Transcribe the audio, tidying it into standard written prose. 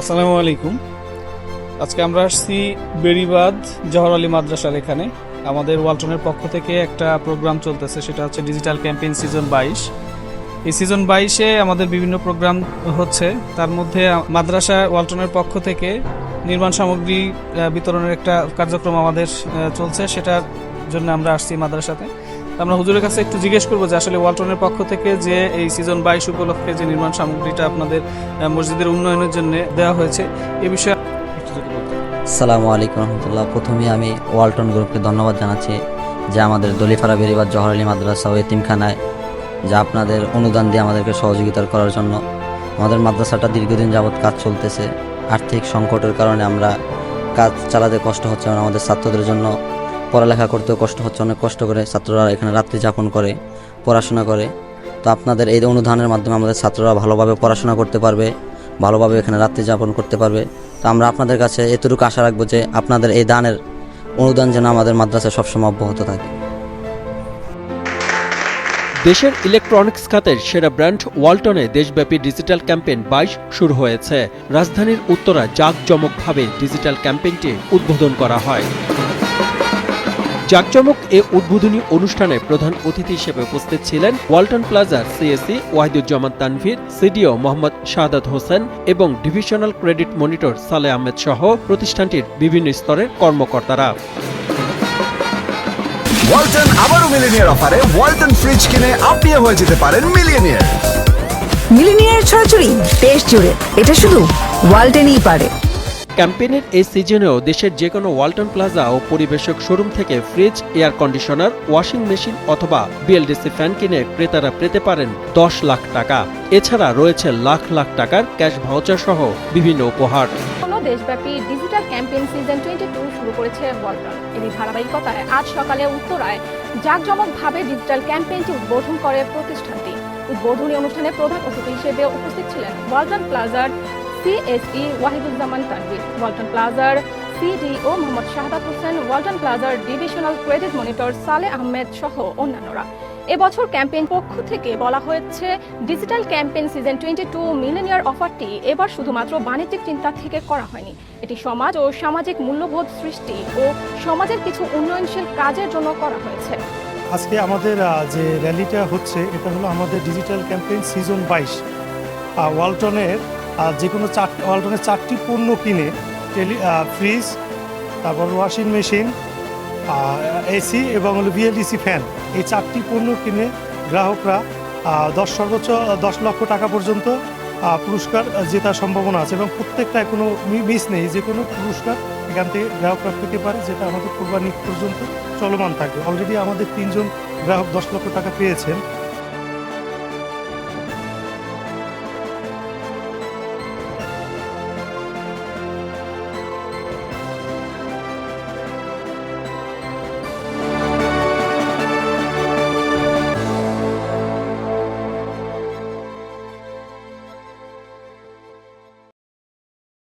আসসালামু আলাইকুম। আজকে আমরা আসছি বেড়িবাঁধ জহর আলী মাদ্রাসার এখানে। আমাদের ওয়ালটনের পক্ষ থেকে একটা প্রোগ্রাম চলতেছে, সেটা হচ্ছে ডিজিটাল ক্যাম্পেইন সিজন 22। এই সিজন 22-এ আমাদের বিভিন্ন প্রোগ্রাম হচ্ছে। তার মধ্যে মাদ্রাসা ওয়ালটনের পক্ষ থেকে নির্মাণ সামগ্রী বিতরণের একটা কার্যক্রম আমাদের চলছে, সেটার জন্য আমরা আসছি মাদ্রাসাতে। আমরা হুজুরের কাছে একটু জিজ্ঞেস করবো যে আসলে ওয়ালটনের পক্ষ থেকে যে এই সিজন 22 উপলক্ষে যে নির্মাণ সামগ্রীটা আপনাদের মসজিদের উন্নয়নের জন্য দেওয়া হয়েছে, এ বিষয়ে একটু যদি বলতেন। আসসালামু আলাইকুম রহমতুল্লাহ। প্রথমেই আমি ওয়ালটন গ্রুপকে ধন্যবাদ জানাচ্ছি যে আমাদের দলিপাড়া বেড়িবাঁধ জহর আলী মাদ্রাসা ও এতিমখানায় যা আপনাদের অনুদান দিয়ে আমাদেরকে সহযোগিতা করার জন্য। আমাদের মাদ্রাসাটা দীর্ঘদিন যাবৎ কাজ চলতেছে। আর্থিক সংকটের কারণে আমরা কাজ চালাতে কষ্ট হচ্ছে, আমাদের ছাত্রদের জন্য পড়ালেখা করতেও কষ্ট হচ্ছে। অনেক কষ্ট করে ছাত্ররা এখানে রাত্রি যাপন করে পড়াশোনা করে। তো আপনাদের এই অনুদানের মাধ্যমে আমাদের ছাত্ররা ভালোভাবে পড়াশোনা করতে পারবে, ভালোভাবে এখানে রাত্রি যাপন করতে পারবে। তো আমরা আপনাদের কাছে এতটুকু আশা রাখবো যে আপনাদের এই দানের অনুদান যেন আমাদের মাদ্রাসায় সবসময় অব্যাহত থাকে। দেশের ইলেকট্রনিক্স খাতের সেরা ব্র্যান্ড ওয়ালটনে দেশব্যাপী ডিজিটাল ক্যাম্পেইন 22 শুরু হয়েছে। রাজধানীর উত্তরা জাঁকজমকভাবে ডিজিটাল ক্যাম্পেইনটি উদ্বোধন করা হয়। জাঁকজমক এ উদ্বোধনী অনুষ্ঠানে প্রধান অতিথি হিসেবে উপস্থিত ছিলেন ওয়ালটন প্লাজার সিএসি ওয়াহিদুজ্জামান তানভীর, সিডিও মোহাম্মদ শাহাদাত হোসেন এবং ডিভিশনাল ক্রেডিট মনিটর সালে আহমেদ সহ প্রতিষ্ঠানটির বিভিন্ন স্তরের কর্মকর্তারা। ওয়ালটন আবারও মিলিনিয়ার অফারে ওয়ালটন ফ্রিজ কিনে আপনিও হয়ে যেতে পারেন মিলিয়নিয়ার। মিলিনিয়ার ছড়াছড়ি দেশ জুড়ে, এটা শুধু ওয়ালটনই পারে। ক্যাম্পেইনের এই সিজনেও দেশের যে কোনো ওয়ালটন প্লাজা ও পরিবেশক শোরুম থেকে fridge, air conditioner, washing machine অথবা বিএলডিসি ফ্যান কিনে ক্রেতারা পেতে পারেন 10 লাখ টাকা। এছাড়া রয়েছে লাখ লাখ টাকার ক্যাশ ভাউচার সহ বিভিন্ন উপহার। দেশব্যাপী ডিজিটাল ক্যাম্পেইন সিজন 22 শুরু করেছে ওয়ালটন। এরই ধারাবাহিকতায় আজ সকালে উত্তরায় জাঁকজমকভাবে ডিজিটাল ক্যাম্পেইনটি উদ্বোধন করে প্রতিষ্ঠানটি। উদ্বোধনী অনুষ্ঠানে প্রধান অতিথি হিসেবে উপস্থিত ছিলেন ওয়ালটন প্লাজার সিএসই ওয়াহিদুজ্জামান তানভীর, ওয়ালটন প্লাজার সিডিও মোহাম্মদ শাহাদাত হোসেন, ওয়ালটন প্লাজার ডিভিশনাল ক্রেডিট মনিটর সালে আহমেদ সহ অন্যান্যরা। এবছর ক্যাম্পেইন পক্ষ থেকে বলা হয়েছে ডিজিটাল ক্যাম্পেইন সিজন 22 মিলেনিয়ার অফারটি এবার শুধুমাত্র বাণিজ্যিক চিন্তা থেকে করা হয়নি। এটি সমাজ ও সামাজিক মূল্যবোধ সৃষ্টি ও সমাজের কিছু উন্নয়নশীল কাজের জন্য করা হয়েছে। আজকে আমাদের যে র্যালিটা হচ্ছে, এটা হলো আমাদের ডিজিটাল ক্যাম্পেইন সিজন 22। ওয়ালটনের যে কোনো ওয়ালটনের 4টি পণ্য কিনে ফ্রিজ, তারপর ওয়াশিং মেশিন, এসি এবং বিএলডিসি ফ্যান, এই 4টি পণ্য কিনে গ্রাহকরা সর্বোচ্চ 10 লক্ষ টাকা পর্যন্ত পুরস্কার জেতার সম্ভাবনা আছে এবং প্রত্যেকটা কোনো মিস নেই, যে কোনো পুরস্কার এখান থেকে গ্রাহকরা পেতে পারে, যেটা আমাদের কোরবানি পর্যন্ত চলমান থাকবে। অলরেডি আমাদের 3 জন গ্রাহক 10 লক্ষ টাকা পেয়েছেন।